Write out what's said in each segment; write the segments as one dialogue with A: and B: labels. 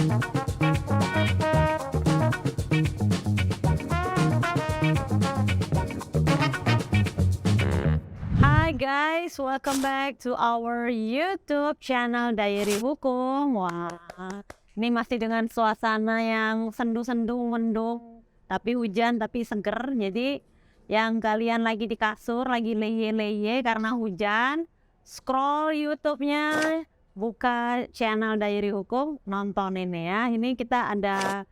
A: Hi guys, welcome back to our YouTube channel Diary Hukum. Wah, ini masih dengan suasana yang sendu-sendu, mendung, tapi hujan, tapi seger. Jadi yang kalian lagi di kasur, lagi leye-leye karena hujan, scroll YouTube-nya, buka channel Diary Hukum, nonton ini ya. Ini kita ada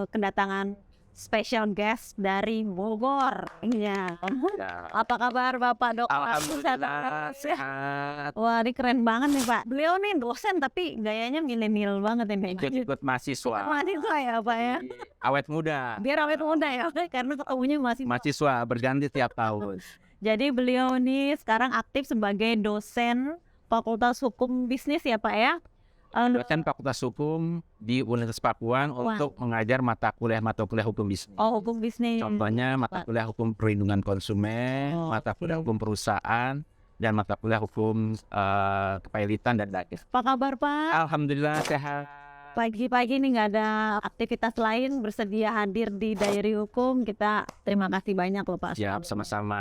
A: kedatangan special guest dari Bogor. Iya.
B: Ya,
A: Apa kabar Bapak Dokter?
B: alhamdulillah sehat.
A: Wah, ini keren banget nih Pak. Beliau nih dosen tapi gayanya milenial banget ini.
B: Ikut mahasiswa.
A: Mahasiswa ya Pak ya.
B: Awet muda.
A: Biar awet muda ya, karena ketemunya masih.
B: Mahasiswa berganti tiap tahun.
A: Jadi beliau nih sekarang aktif sebagai dosen Fakultas Hukum Bisnis ya Pak ya.
B: Dosen Fakultas Hukum di Universitas Pakuan untuk mengajar mata kuliah hukum bisnis.
A: Oh, hukum bisnis.
B: Contohnya mata kuliah hukum perlindungan konsumen, mata kuliah hukum perusahaan, dan mata kuliah hukum kepailitan dan dagang.
A: Apa kabar Pak?
B: Alhamdulillah sehat.
A: Pagi-pagi nih nggak ada aktivitas lain, bersedia hadir di Diary Hukum. Kita terima kasih banyak loh Pak.
B: Siap, sama-sama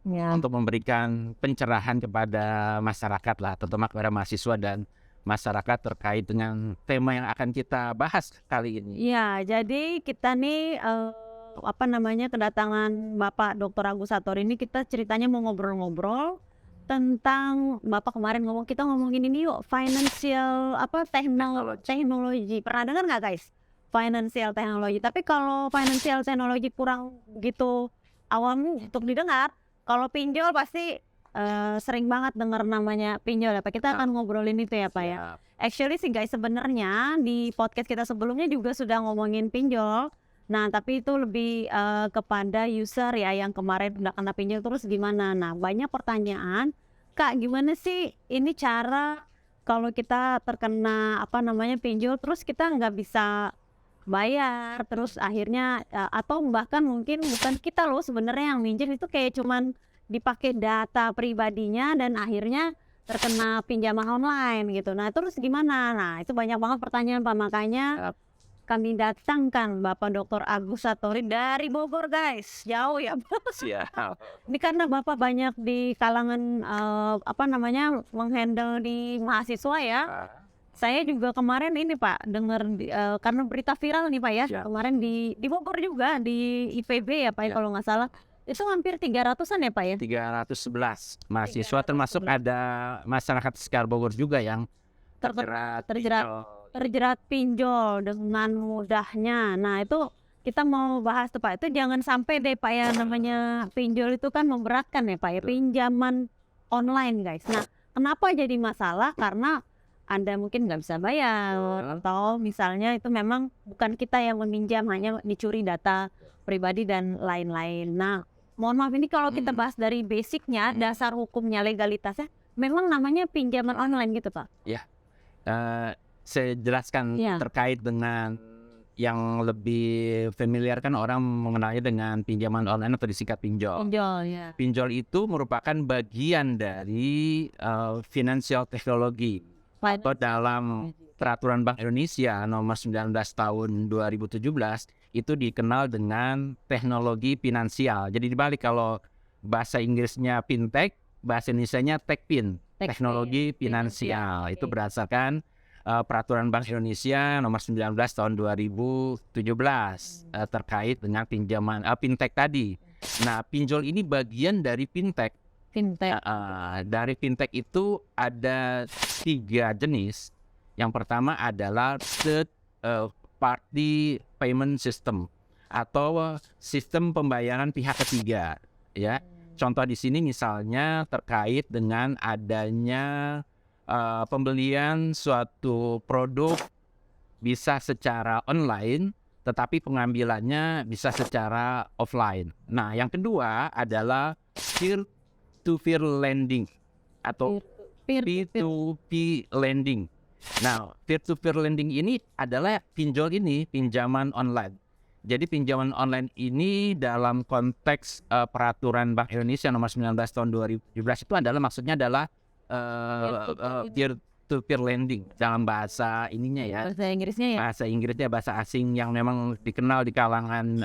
A: Ya.
B: untuk memberikan pencerahan kepada masyarakat lah, terutama kepada mahasiswa dan masyarakat terkait dengan tema yang akan kita bahas kali ini.
A: Iya, jadi kita nih kedatangan Bapak Dr. Agus Satori ini, kita ceritanya mau ngobrol-ngobrol tentang Bapak kemarin kita ngomongin ini yuk, financial teknologi. Pernah dengar nggak guys? Financial teknologi. Tapi kalau financial teknologi kurang gitu awam untuk didengar. Kalau pinjol pasti sering banget dengar namanya pinjol ya Pak. Kita akan ngobrolin itu ya Pak ya. Actually sih guys, sebenarnya di podcast kita sebelumnya juga sudah ngomongin pinjol. Nah tapi itu lebih kepada user ya yang kemarin udah kena pinjol terus gimana. Nah banyak pertanyaan, Kak gimana sih ini cara kalau kita terkena pinjol terus kita nggak bisa bayar, terus akhirnya atau bahkan mungkin bukan kita loh sebenarnya yang minjem, itu kayak cuman dipakai data pribadinya dan akhirnya terkena pinjaman online gitu. Nah terus gimana? Nah itu banyak banget pertanyaan Pak, makanya kami datangkan Bapak Dr. Agus Satori dari Bogor guys, jauh ya.
B: Siap.
A: Ini karena Bapak banyak di kalangan menghandle di mahasiswa ya. Saya juga kemarin ini Pak dengar karena berita viral nih Pak ya. Kemarin di Bogor juga di IPB ya Pak kalau nggak salah. Itu hampir 300-an ya Pak ya?
B: 311 mahasiswa termasuk ada masyarakat sekitar Bogor juga yang
A: terjerat pinjol dengan mudahnya. Nah itu kita mau bahas tuh Pak, itu jangan sampai deh Pak ya, namanya pinjol itu kan memberatkan ya Pak ya, pinjaman online guys. Nah kenapa jadi masalah? Karena Anda mungkin nggak bisa bayar atau misalnya itu memang bukan kita yang meminjam, hanya dicuri data pribadi dan lain-lain. Nah mohon maaf ini kalau kita bahas dari basicnya, dasar hukumnya, legalitasnya, memang namanya pinjaman online gitu Pak?
B: Ya, saya jelaskan terkait dengan yang lebih familiar kan orang mengenalnya dengan pinjaman online atau disingkat pinjol. Pinjol itu merupakan bagian dari financial technology atau dalam peraturan Bank Indonesia nomor 19 tahun 2017 itu dikenal dengan teknologi finansial. Jadi dibalik, kalau bahasa Inggrisnya fintech, bahasa Indonesianya techfin, teknologi finansial. Itu berdasarkan peraturan Bank Indonesia nomor 19 tahun 2017 terkait dengan pinjaman fintech tadi. Nah, pinjol ini bagian dari fintech. Dari fintech itu ada 3 jenis. Yang pertama adalah third party payment system atau sistem pembayaran pihak ketiga. Ya, contoh di sini misalnya terkait dengan adanya pembelian suatu produk bisa secara online, tetapi pengambilannya bisa secara offline. Nah, yang kedua adalah peer-to-peer lending atau P2P lending. Nah, peer-to-peer lending ini adalah pinjaman online. Jadi pinjaman online ini dalam konteks peraturan Bank Indonesia nomor 19 tahun 2017 itu adalah maksudnya adalah peer-to-peer lending dalam bahasa ininya ya.
A: Bahasa Inggrisnya ya.
B: Bahasa Inggrisnya bahasa asing yang memang dikenal di kalangan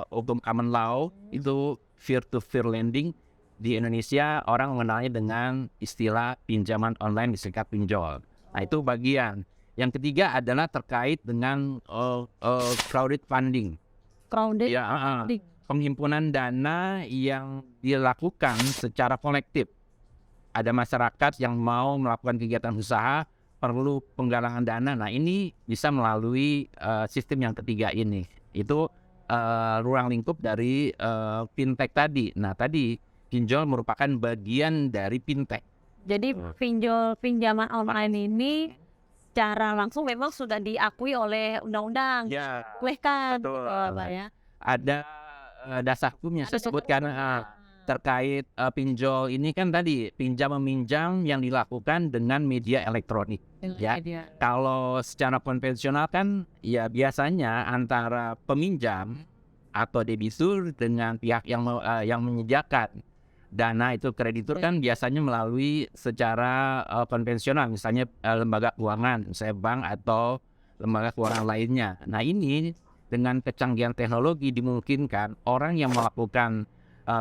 B: hukum common law itu peer-to-peer lending. Di Indonesia orang mengenalnya dengan istilah pinjaman online di serikat pinjol. Nah itu bagian. Yang ketiga adalah terkait dengan crowded funding.
A: Crowded
B: Ya,
A: funding.
B: penghimpunan dana yang dilakukan secara kolektif. Ada masyarakat yang mau melakukan kegiatan usaha perlu penggalangan dana. Nah ini bisa melalui sistem yang ketiga ini. Itu ruang lingkup dari fintech tadi. Nah tadi pinjol merupakan bagian dari fintech.
A: Jadi pinjaman online ini secara langsung memang sudah diakui oleh undang-undang.
B: Ya,
A: Bolehkan,
B: betul.
A: Pak ya.
B: Ada dasar hukumnya saya sebutkan terkait pinjol ini kan tadi pinjam meminjam yang dilakukan dengan media elektronik. Ya. Kalau secara konvensional kan ya biasanya antara peminjam atau debitur dengan pihak yang menyediakan dana itu kreditur kan biasanya melalui secara konvensional, misalnya lembaga keuangan, misalnya bank atau lembaga keuangan lainnya. Nah ini dengan kecanggihan teknologi dimungkinkan orang yang melakukan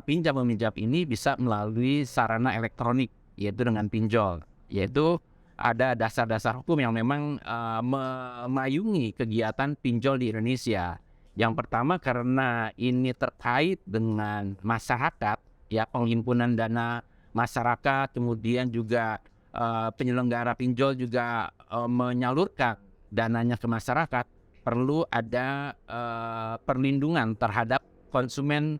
B: pinjam meminjam ini bisa melalui sarana elektronik, yaitu dengan pinjol. Yaitu ada dasar-dasar hukum yang memang memayungi kegiatan pinjol di Indonesia. Yang pertama karena ini terkait dengan masyarakat, ya penghimpunan dana masyarakat, kemudian juga penyelenggara pinjol juga menyalurkan dananya ke masyarakat, perlu ada perlindungan terhadap konsumen,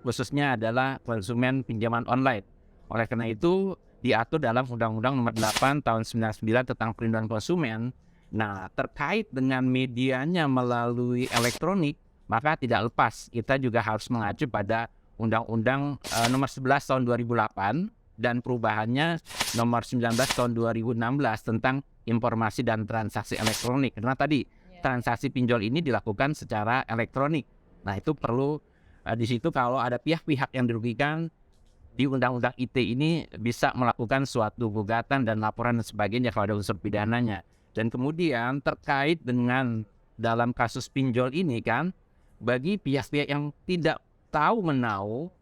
B: khususnya adalah konsumen pinjaman online. Oleh karena itu diatur dalam Undang-Undang Nomor 8 Tahun 99 tentang Perlindungan Konsumen. Nah terkait dengan medianya melalui elektronik, maka tidak lepas kita juga harus mengacu pada Undang-Undang Nomor 11 Tahun 2008 dan perubahannya Nomor 19 Tahun 2016 tentang informasi dan transaksi elektronik. Karena tadi transaksi pinjol ini dilakukan secara elektronik. Nah itu perlu di situ kalau ada pihak-pihak yang dirugikan di Undang-Undang ITE ini bisa melakukan suatu gugatan dan laporan dan sebagainya kalau ada unsur pidananya. Dan kemudian terkait dengan dalam kasus pinjol ini kan, bagi pihak-pihak yang tidak tahu menau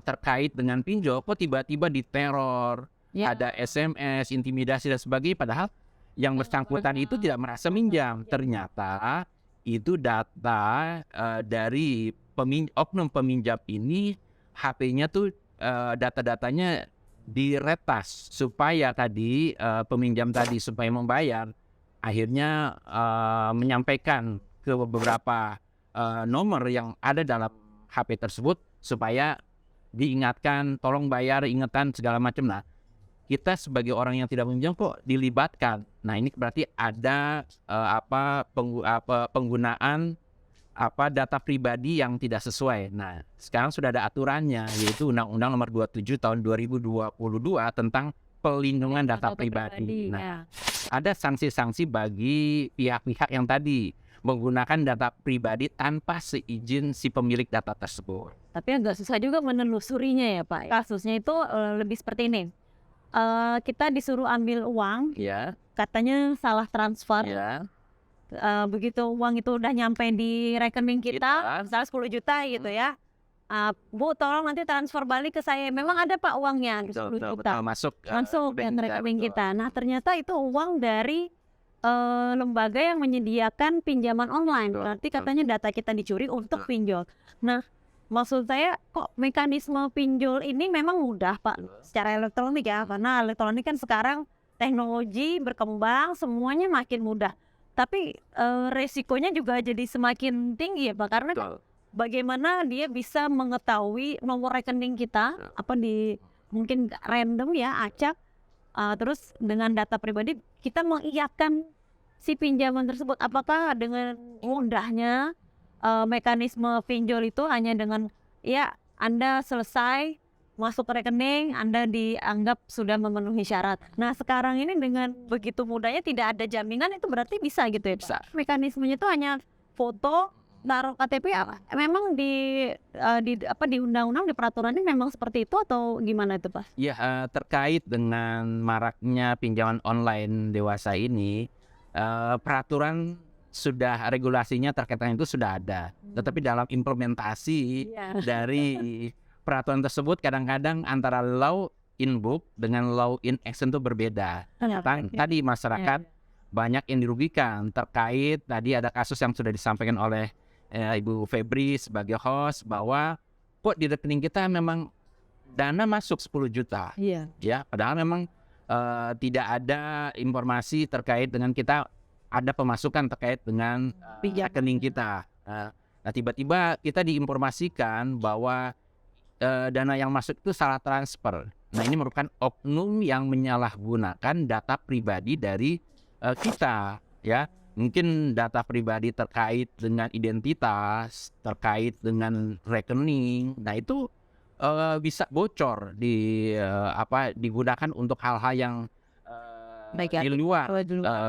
B: terkait dengan pinjol, kok tiba-tiba diteror, ada SMS, intimidasi dan sebagainya, padahal yang bersangkutan itu tidak merasa minjam. Ternyata itu data dari oknum peminjam ini, HP-nya tuh data-datanya diretas supaya tadi peminjam tadi supaya membayar, akhirnya menyampaikan ke beberapa nomor yang ada dalam HP tersebut supaya diingatkan, tolong bayar, ingatan segala macam. Nah, kita sebagai orang yang tidak meminjam kok dilibatkan. Nah, ini berarti ada penggunaan data pribadi yang tidak sesuai. Nah, sekarang sudah ada aturannya, yaitu Undang-Undang Nomor 27 Tahun 2022 tentang pelindungan data pribadi. Nah, ada sanksi-sanksi bagi pihak-pihak yang tadi menggunakan data pribadi tanpa seizin si pemilik data tersebut.
A: Tapi agak susah juga menelusurinya ya Pak. Kasusnya itu lebih seperti ini. Kita disuruh ambil uang, katanya salah transfer. Begitu uang itu udah nyampe di rekening kita, misalnya 10 juta gitu ya. Bu, tolong nanti transfer balik ke saya. Memang ada Pak uangnya, 10 juta.
B: Masuk
A: ke rekening kita. Nah ternyata itu uang dari lembaga yang menyediakan pinjaman online. Berarti katanya data kita dicuri untuk pinjol. Nah maksud saya kok mekanisme pinjol ini memang mudah Pak secara elektronik ya. Karena elektronik kan sekarang teknologi berkembang, semuanya makin mudah. Tapi resikonya juga jadi semakin tinggi ya Pak. Karena bagaimana dia bisa mengetahui nomor rekening kita, mungkin random ya, acak. Terus dengan data pribadi kita mengiyakan si pinjaman tersebut. Apakah dengan mudahnya mekanisme pinjol itu hanya dengan Anda selesai masuk ke rekening, Anda dianggap sudah memenuhi syarat. Nah sekarang ini dengan begitu mudahnya tidak ada jaminan, itu berarti bisa gitu ya Pak? Mekanismenya itu hanya foto taruh KTP memang di undang-undang, di peraturannya memang seperti itu atau gimana itu Pak?
B: Ya, terkait dengan maraknya pinjaman online dewasa ini, peraturan sudah, regulasinya terkait dengan itu sudah ada. Tetapi dalam implementasi dari peraturan tersebut kadang-kadang antara law in book dengan law in action itu berbeda. Tadi masyarakat banyak yang dirugikan terkait, tadi ada kasus yang sudah disampaikan oleh Ibu Febri sebagai host, bahwa kok di rekening kita memang dana masuk 10 juta. Ya, padahal memang tidak ada informasi terkait dengan kita ada pemasukan terkait dengan rekening kita. Nah, tiba-tiba kita diinformasikan bahwa dana yang masuk itu salah transfer. Nah, ini merupakan oknum yang menyalahgunakan data pribadi dari kita, ya. Mungkin data pribadi terkait dengan identitas, terkait dengan rekening. Nah, itu bisa bocor digunakan untuk hal-hal yang di luar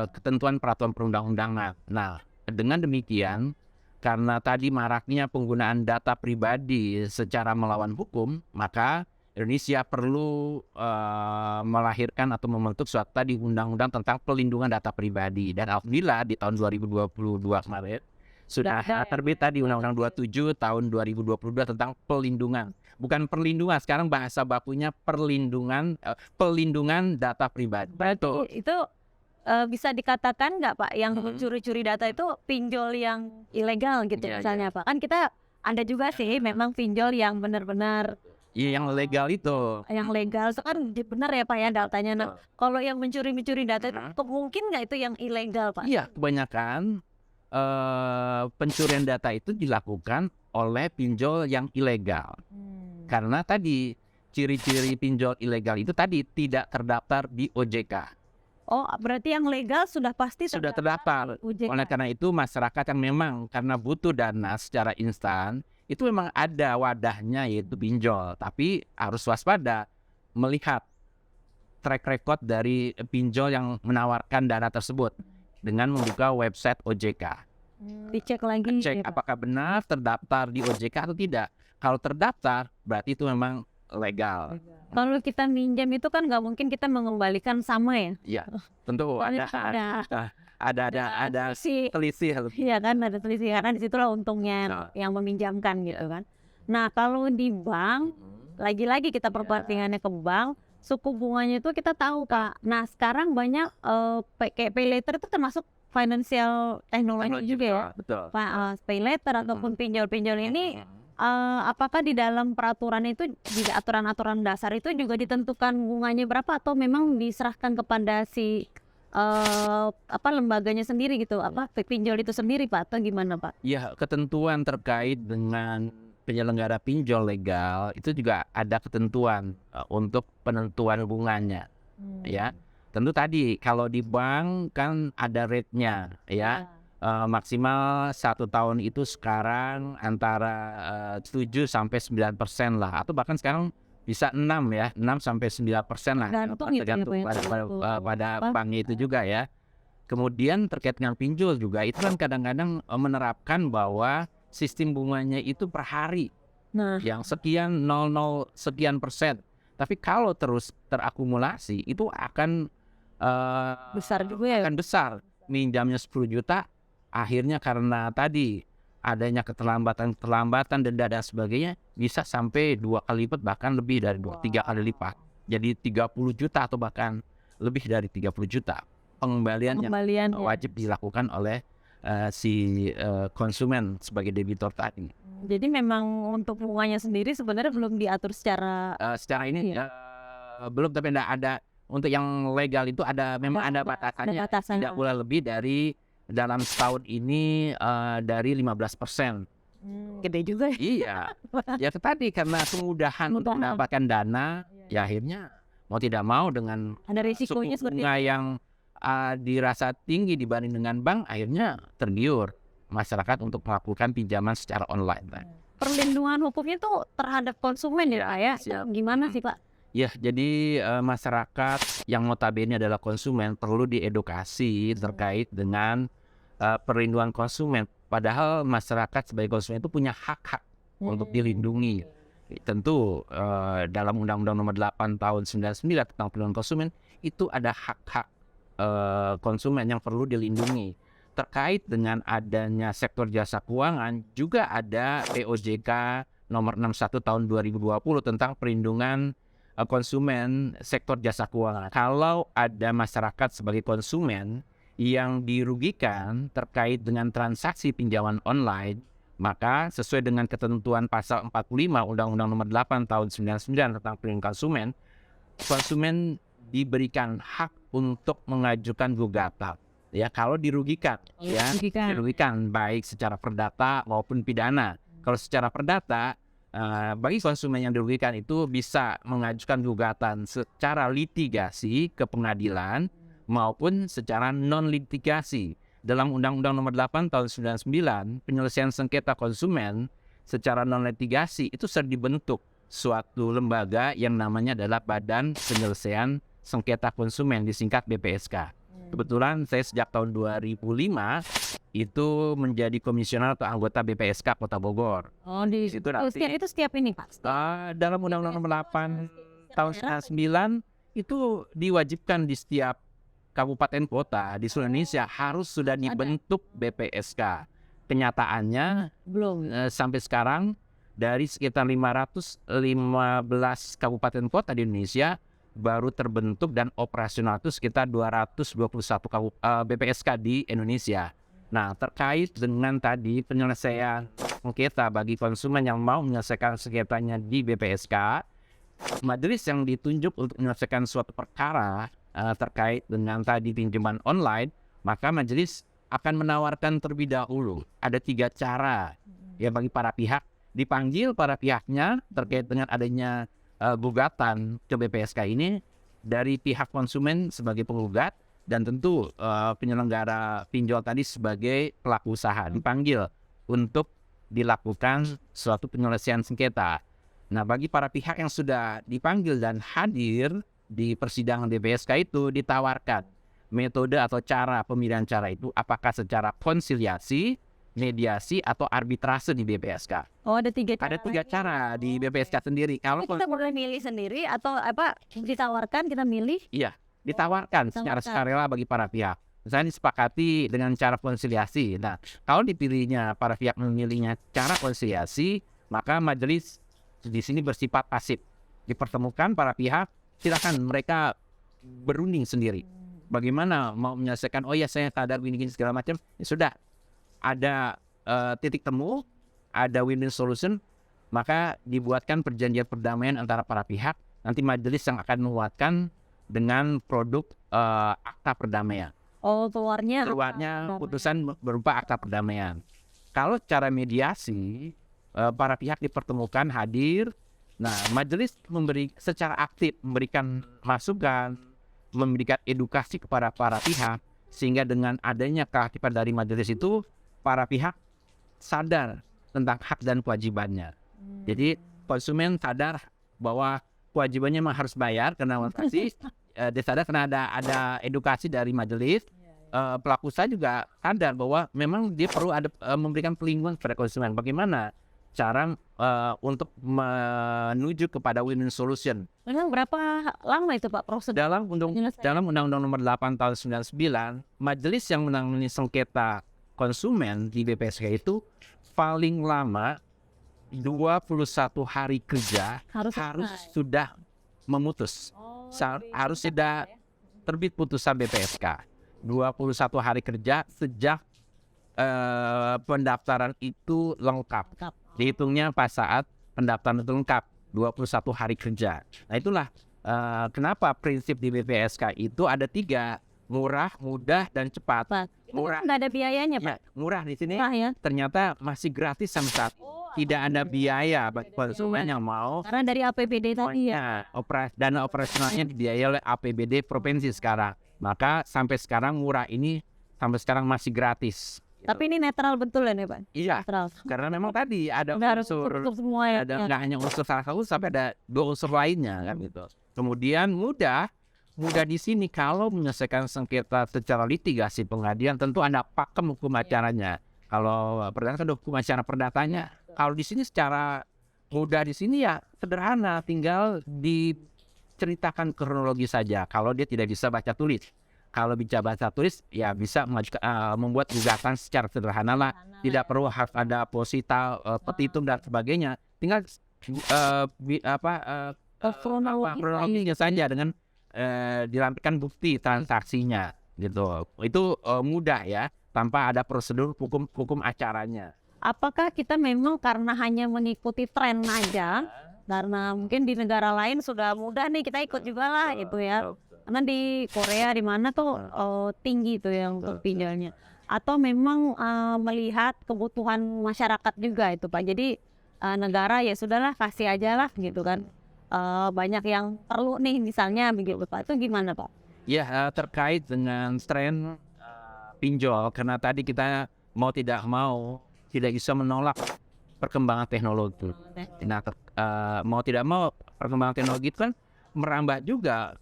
B: ketentuan peraturan perundang-undangan. Nah, dengan demikian, karena tadi maraknya penggunaan data pribadi secara melawan hukum, maka Indonesia perlu melahirkan atau membentuk suatu tadi undang-undang tentang pelindungan data pribadi. Dan alhamdulillah di tahun 2022 kemarin sudah terbit tadi Undang-Undang 27 tahun 2022 tentang pelindungan. Bukan perlindungan, sekarang bahasa bakunya pelindungan data pribadi.
A: Betul. Itu bisa dikatakan nggak Pak, yang curi-curi data itu pinjol yang ilegal gitu misalnya Pak? Kan kita ada juga sih memang pinjol yang benar-benar
B: yang legal itu.
A: Yang legal itu kan benar ya Pak ya datanya. Nah, kalau yang mencuri-mencuri data itu mungkin nggak itu yang ilegal Pak?
B: Iya, kebanyakan pencurian data itu dilakukan oleh pinjol yang ilegal. Karena tadi ciri-ciri pinjol ilegal itu tadi tidak terdaftar di OJK.
A: Oh, berarti yang legal sudah pasti
B: sudah terdaftar. Oleh karena itu masyarakat yang memang karena butuh dana secara instan, itu memang ada wadahnya yaitu pinjol. Tapi harus waspada melihat track record dari pinjol yang menawarkan dana tersebut dengan membuka website OJK.
A: Dicek lagi.
B: Cek apakah benar terdaftar di OJK atau tidak. Kalau terdaftar berarti itu memang legal.
A: Kalau kita minjam itu kan nggak mungkin kita mengembalikan sama ya?
B: Iya, tentu ada selisih.
A: Iya kan, ada selisih karena disitulah untungnya yang meminjamkan gitu kan. Nah, kalau di bank, lagi-lagi kita perbandingannya ke bank, suku bunganya itu kita tahu Kak. Nah, sekarang banyak kayak pay later itu termasuk financial technology juga ya.
B: Betul.
A: Pay later ataupun pinjol-pinjol ini apakah di dalam peraturan itu, di aturan-aturan dasar itu juga ditentukan bunganya berapa atau memang diserahkan kepada si lembaganya sendiri gitu, pinjol itu sendiri Pak, atau gimana Pak?
B: Ya, ketentuan terkait dengan penyelenggara pinjol legal itu juga ada ketentuan untuk penentuan bunganya. Ya, tentu tadi kalau di bank kan ada rate-nya ya. Maksimal 1 tahun itu sekarang antara 7 sampai 9% lah, atau bahkan sekarang bisa 6 sampai 9% lah, tergantung pada banknya itu juga ya. Kemudian terkait dengan pinjol juga itu kan kadang-kadang menerapkan bahwa sistem bunganya itu per hari, yang sekian 00 sekian persen. Tapi kalau terus terakumulasi itu akan
A: besar juga ya.
B: Akan besar. Minjamnya 10 juta akhirnya karena tadi adanya keterlambatan denda dan sebagainya bisa sampai 2 kali lipat, bahkan lebih dari 3 kali lipat. Jadi 30 juta atau bahkan lebih dari 30 juta pengembalian yang wajib dilakukan oleh si konsumen sebagai debitor tadi.
A: Jadi memang untuk bunganya sendiri sebenarnya belum diatur secara
B: ini belum, tapi ada untuk yang legal itu memang ada batasannya. Tidak boleh lebih dari dalam setahun ini dari 15%.
A: Gede juga ya.
B: Iya. Ya tadi karena kemudahan untuk mendapatkan dana, ya akhirnya mau tidak mau dengan
A: ada risikonya
B: suku bunga yang dirasa tinggi dibanding dengan bank, akhirnya tergiur masyarakat untuk melakukan pinjaman secara online.
A: Perlindungan hukumnya tuh terhadap konsumen ya gimana sih Pak?
B: Ya, jadi masyarakat yang notabene adalah konsumen perlu diedukasi terkait dengan perlindungan konsumen. Padahal masyarakat sebagai konsumen itu punya hak-hak untuk dilindungi. Tentu dalam Undang-Undang Nomor 8 Tahun 99 tentang perlindungan konsumen itu ada hak-hak konsumen yang perlu dilindungi. Terkait dengan adanya sektor jasa keuangan juga ada POJK Nomor 61 Tahun 2020 tentang perlindungan konsumen sektor jasa keuangan. Kalau ada masyarakat sebagai konsumen yang dirugikan terkait dengan transaksi pinjaman online, maka sesuai dengan ketentuan pasal 45 Undang-Undang Nomor 8 Tahun 99 tentang perlindungan konsumen, konsumen diberikan hak untuk mengajukan gugatan. Ya, kalau dirugikan, dirugikan baik secara perdata maupun pidana. Kalau secara perdata, bagi konsumen yang dirugikan itu bisa mengajukan gugatan secara litigasi ke pengadilan maupun secara non-litigasi. Dalam Undang-Undang Nomor 8 Tahun 99, penyelesaian sengketa konsumen secara non-litigasi itu sudah dibentuk suatu lembaga yang namanya adalah Badan Penyelesaian Sengketa Konsumen, disingkat BPSK. Kebetulan saya sejak tahun 2005 itu menjadi komisioner atau anggota BPSK Kota Bogor.
A: Oh, di situ itu setiap ini, Pak?
B: Dalam Undang-Undang Nomor 8 Tahun 99 itu diwajibkan di setiap kabupaten kota di seluruh Indonesia harus sudah dibentuk BPSK. Kenyataannya
A: belum
B: sampai sekarang dari sekitar 515 kabupaten kota di Indonesia baru terbentuk dan operasional itu sekitar 221 BPSK di Indonesia. Nah, terkait dengan tadi penyelesaian sengketa bagi konsumen yang mau menyelesaikan sengketanya di BPSK, majelis yang ditunjuk untuk menyelesaikan suatu perkara terkait dengan tadi pinjaman online, maka majelis akan menawarkan terlebih dahulu ada 3 cara ya bagi para pihak, dipanggil para pihaknya terkait dengan adanya gugatan ke BPSK ini dari pihak konsumen sebagai penggugat dan tentu penyelenggara pinjol tadi sebagai pelaku usaha dipanggil untuk dilakukan suatu penyelesaian sengketa. Nah, bagi para pihak yang sudah dipanggil dan hadir di persidangan BPSK itu ditawarkan metode atau cara pemilihan cara itu apakah secara konsiliasi, mediasi atau arbitrase di BPSK.
A: Oh, ada 3 cara.
B: Ada 3 cara di BPSK sendiri. Kalau
A: kita boleh milih sendiri atau ditawarkan kita milih?
B: Iya, ditawarkan secara sukarela bagi para pihak. Misalnya disepakati dengan cara konsiliasi. Nah, kalau dipilihnya para pihak memilihnya cara konsiliasi, maka majelis di sini bersifat pasif. Dipertemukan para pihak, silakan mereka berunding sendiri. Bagaimana mau menyelesaikan? Oh ya, saya sadar gini segala macam. Ya sudah, ada titik temu, ada win-win solution, maka dibuatkan perjanjian perdamaian antara para pihak. Nanti majelis yang akan menguatkan dengan produk akta perdamaian.
A: Oh, keluarnya
B: putusan berupa akta perdamaian. Kalau cara mediasi, para pihak dipertemukan hadir. Nah, majelis secara aktif memberikan masukan, memberikan edukasi kepada para pihak, sehingga dengan adanya keaktifan dari majelis itu, para pihak sadar tentang hak dan kewajibannya. Jadi konsumen sadar bahwa kewajibannya memang harus bayar karena transaksi. Dia sadar karena ada edukasi dari majelis. Pelaku usaha juga sadar bahwa memang dia perlu ada memberikan perlindungan kepada konsumen. Bagaimana cara untuk menuju kepada win-win solution?
A: Memang berapa lama itu Pak proses?
B: Dalam Undang-Undang Nomor 8 Tahun 99, majelis yang menangani sengketa konsumen di BPSK itu paling lama 21 hari kerja harus sudah memutus. Harus sudah terbit putusan BPSK. 21 hari kerja sejak pendaftaran itu lengkap. Dihitungnya pas saat pendaftaran itu lengkap, 21 hari kerja. Nah, itulah kenapa prinsip di BPSK itu ada 3, murah, mudah, dan cepat. Murah,
A: nggak ada biayanya Pak?
B: Ya, murah di sini.
A: Murah, ya?
B: Ternyata masih gratis sampai saat tidak ada biaya bagi konsumen yang mau.
A: Karena dari APBD tadi ya.
B: Dana operasionalnya dibiayai oleh APBD provinsi sekarang. Maka sampai sekarang murah ini sampai sekarang masih gratis.
A: Tapi ini netral betul ya nih Pak?
B: Iya.
A: Netral.
B: Karena memang tadi ada unsur
A: semua ya.
B: Nggak hanya unsur salah satu, sampai ada 2 unsur lainnya kan gitu. Kemudian mudah di sini kalau menyelesaikan sengketa secara litigasi pengadilan tentu ada pakem hukum acaranya. Kalau perdata kan hukum acara perdatanya. Kalau di sini secara mudah di sini ya sederhana, tinggal diceritakan kronologi saja. Kalau dia tidak bisa baca tulis, kalau bisa baca tulis ya bisa mengajukan, membuat gugatan secara sederhana lah. Tidak perlu harus ada posita, petitum dan sebagainya. Tinggal kronologinya saja dengan dilampirkan bukti transaksinya gitu. Itu mudah ya, tanpa ada prosedur hukum acaranya.
A: Apakah kita memang karena hanya mengikuti tren aja, karena mungkin di negara lain sudah mudah nih kita ikut juga lah itu ya, karena di Korea di mana tuh tinggi tuh yang untuk pinjolnya, atau memang melihat kebutuhan masyarakat juga itu Pak, jadi negara ya sudahlah kasih aja lah gitu kan, banyak yang perlu nih misalnya begitu Pak, itu gimana Pak?
B: Ya, terkait dengan tren pinjol, karena tadi kita mau tidak mau tidak bisa menolak perkembangan teknologi. Nah, mau tidak mau perkembangan teknologi itu kan merambah juga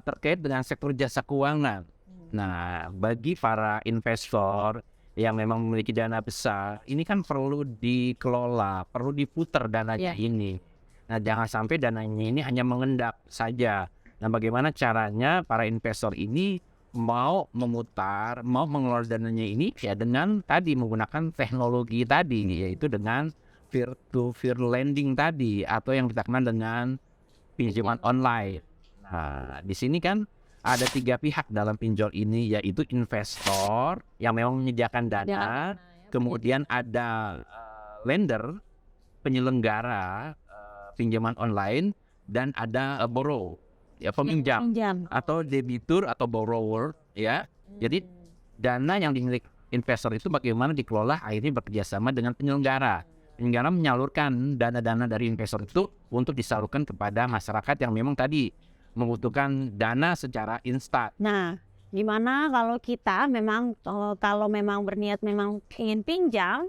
B: terkait dengan sektor jasa keuangan. Nah, bagi para investor yang memang memiliki dana besar, ini kan perlu dikelola, perlu diputar dananya ini. Nah, jangan sampai dananya ini hanya mengendap saja. Nah, bagaimana caranya para investor ini mau memutar, mau mengelola dananya ini ya dengan tadi menggunakan teknologi tadi, yaitu dengan peer-to-peer lending tadi atau yang kita kenal dengan pinjaman online. Nah, di sini kan ada 3 pihak dalam pinjol ini, yaitu investor yang memang menyediakan dana, kemudian ada lender, penyelenggara pinjaman online, dan ada borrow, ya peminjam atau debitur atau borrower ya. Jadi dana yang dimiliki investor itu bagaimana dikelola akhirnya bekerjasama dengan penyelenggara. Penyelenggara menyalurkan dana-dana dari investor itu untuk disalurkan kepada masyarakat yang memang tadi membutuhkan dana secara instan.
A: Nah, gimana kalau kita memang kalau memang berniat memang ingin pinjam,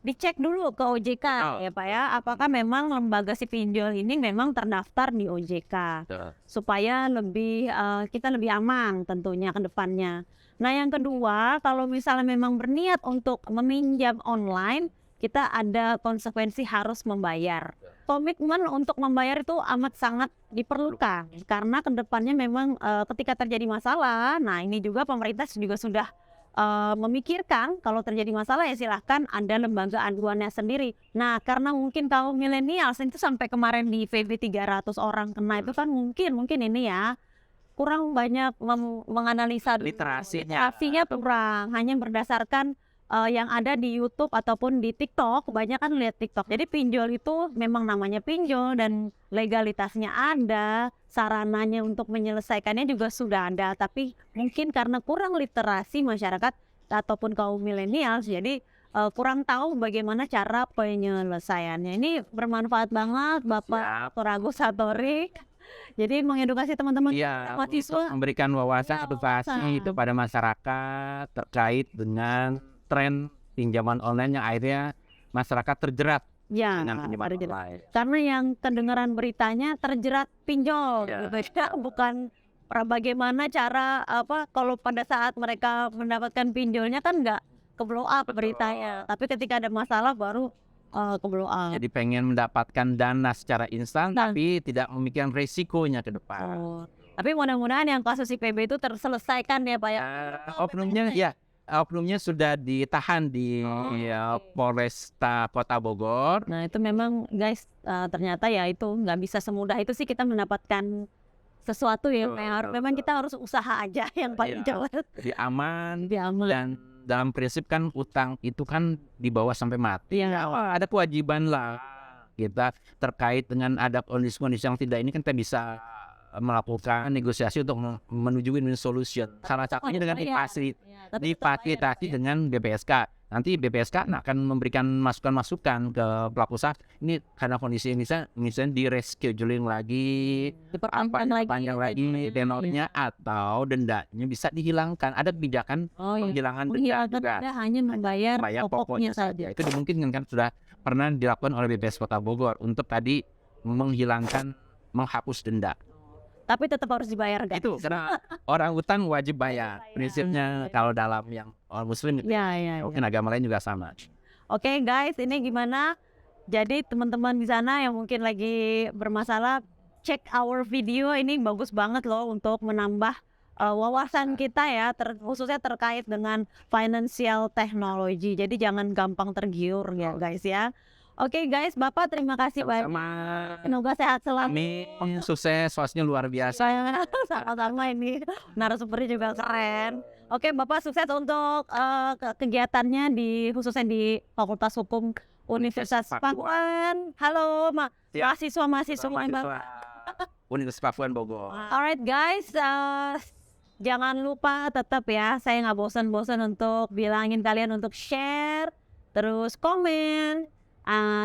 A: dicek dulu ke OJK ya Pak ya, apakah memang lembaga si pinjol ini memang terdaftar di OJK, supaya lebih kita lebih aman tentunya ke depannya. Nah yang kedua, kalau misalnya memang berniat untuk meminjam online, kita ada konsekuensi harus membayar. Komitmen untuk membayar itu amat sangat diperlukan, karena ke depannya memang ketika terjadi masalah, nah ini juga pemerintah juga sudah memikirkan kalau terjadi masalah ya silahkan ada lembaga aduannya sendiri. Nah karena mungkin kaum milenial itu sampai kemarin di VB 300 orang kena itu kan mungkin ini ya kurang banyak menganalisa literasinya kurang, hanya berdasarkan yang ada di YouTube ataupun di TikTok, kebanyakan lihat TikTok. Jadi pinjol itu memang namanya pinjol dan legalitasnya ada, sarananya untuk menyelesaikannya juga sudah ada, tapi mungkin karena kurang literasi masyarakat ataupun kaum milenial, jadi kurang tahu bagaimana cara penyelesaiannya. Ini bermanfaat banget Bapak Agus Satori. Jadi mengedukasi teman-teman mahasiswa,
B: memberikan wawasan edukasi itu pada masyarakat terkait dengan tren pinjaman online yang akhirnya masyarakat terjerat dengan pinjaman online.
A: Karena yang kedengaran beritanya terjerat pinjol, gitu ya, bukan bagaimana cara kalau pada saat mereka mendapatkan pinjolnya kan nggak ke blow up beritanya, tapi ketika ada masalah baru ke blow up.
B: Jadi pengen mendapatkan dana secara instan, tapi tidak memikirkan resikonya ke depan.
A: Tapi mudah-mudahan yang kasus IPB itu terselesaikan ya Pak ya.
B: Oknumnya sudah ditahan di Polresta Kota Bogor.
A: Nah itu memang guys, ternyata ya itu nggak bisa semudah itu sih kita mendapatkan sesuatu ya. Memang kita harus usaha aja yang paling jelas.
B: Jadi aman. Dan dalam prinsip kan utang itu kan dibawa sampai mati. Ada kewajiban lah kita terkait dengan ada kondisi-kondisi yang tidak ini kan kita bisa melakukan negosiasi untuk menuju win-win solution. Salah satunya dengan difasilitasi dengan BPSK. Nanti BPSK akan memberikan masukan-masukan ke pelaku usaha. Ini karena kondisi misalnya di rescheduling lagi, diperpanjang lagi tenornya atau dendanya bisa dihilangkan. Ada kebijakan penghilangan denda juga.
A: Hanya membayar pokoknya saja.
B: Itu dimungkinkan kan sudah pernah dilakukan oleh BPS Kota Bogor untuk tadi menghilangkan, menghapus denda.
A: tapi tetap harus dibayar guys.
B: Itu karena orang hutan wajib bayar. Prinsipnya kalau dalam yang orang muslim itu. Mungkin agama lain juga sama.
A: Oke guys, ini gimana? Jadi teman-teman di sana yang mungkin lagi bermasalah, check our video, ini bagus banget loh untuk menambah wawasan kita ya, khususnya terkait dengan financial technology. Jadi jangan gampang tergiur ya guys ya. Oke guys, Bapak terima kasih banyak. Semoga sehat selalu.
B: Amin, sukses, sosnya luar biasa.
A: Sama-sama, ini narasumbernya juga keren. Oke Bapak, sukses untuk kegiatannya khususnya di Fakultas Hukum Universitas Pakuan. Halo mahasiswa
B: Universitas Pakuan Bogor.
A: Alright guys, jangan lupa tetap ya, saya nggak bosan-bosan untuk bilangin kalian untuk share, terus komen,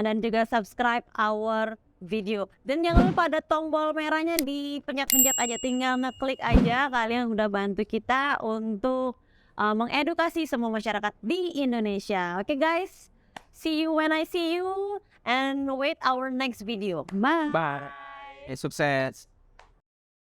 A: dan juga subscribe our video. Dan jangan lupa ada tombol merahnya, dipencet-pencet aja, tinggal ngeklik aja. Kalian udah bantu kita untuk mengedukasi semua masyarakat di Indonesia. Oke guys, see you when I see you, and wait our next video. Bye.
B: Sukses.